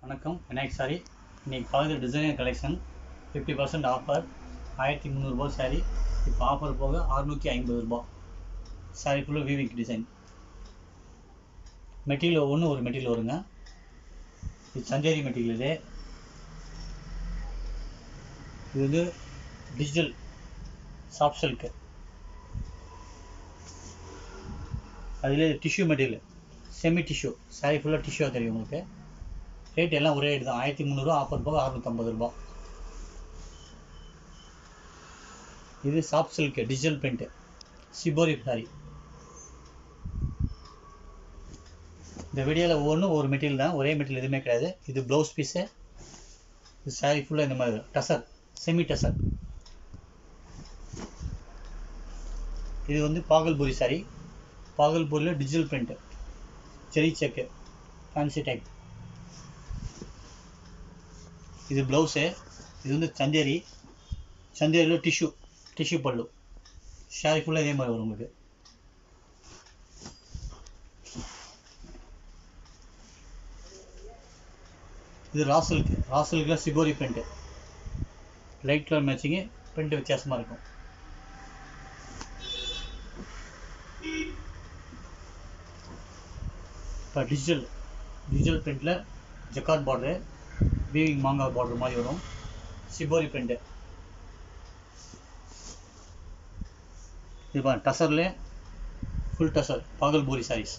வணக்கம். விநாயக் சாரி. இன்றைக்கி பார்க்குற டிசைனர் கலெக்ஷன் 50% ஆஃபர். 1300 சாரீ. இப்போ ஆஃபர் போக 650 சாரீ ஃபுல்லாக வீவிங் டிசைன். மெட்டீரியல் ஒவ்வொன்று ஒரு மெட்டீரியல் வருங்க. இது சந்தேரி மெட்டீரியல். இது வந்து டிஜிட்டல் சாஃப்ட் சில்க்கு. அதில் tissue material, semi tissue. Sari ஃபுல்லாக டிஷ்யூவாக தெரியும் உங்களுக்கு. ரேட் எல்லாம் ஒரே ரேட் தான். 1300, ஆஃபர் போக 650. இது soft silk digital print shibori sorry. இந்த வீடியோவில் ஒவ்வொன்றும் ஒரு மெட்டீரியல் தான், ஒரே மெட்டீரியல் எதுவுமே கிடையாது. இது ப்ளவுஸ் பீஸு. இது சாரி ஃபுல்லாக இந்த மாதிரி டசர், செமி டசர். இது வந்து பாகல்பூரி சாரி. பாகல்பூரியில் டிஜிட்டல் பிரிண்ட், செரி செக்கு, ஃபேன்சி டைப். இது ப்ளவுஸு. இது வந்து சந்தேரி. சந்தேரியில் டிஷ்யூ பல்லு. சாரி ஃபுல்லாக இதே மாதிரி வரும் உங்களுக்கு. இது ராசில்கில் shibori print. Light colour matching, print வித்தியாசமாக இருக்கும். இப்போ டிஜிட்டல் பிரிண்டில் ஜக்கார்ட் பார்டரு, வீவிங் மாங்காய் பார்டர் மாதிரி வரும். Shibori print. இது டசர்லேயே ஃபுல் டசர் பாகல்பூரி சாரீஸ்.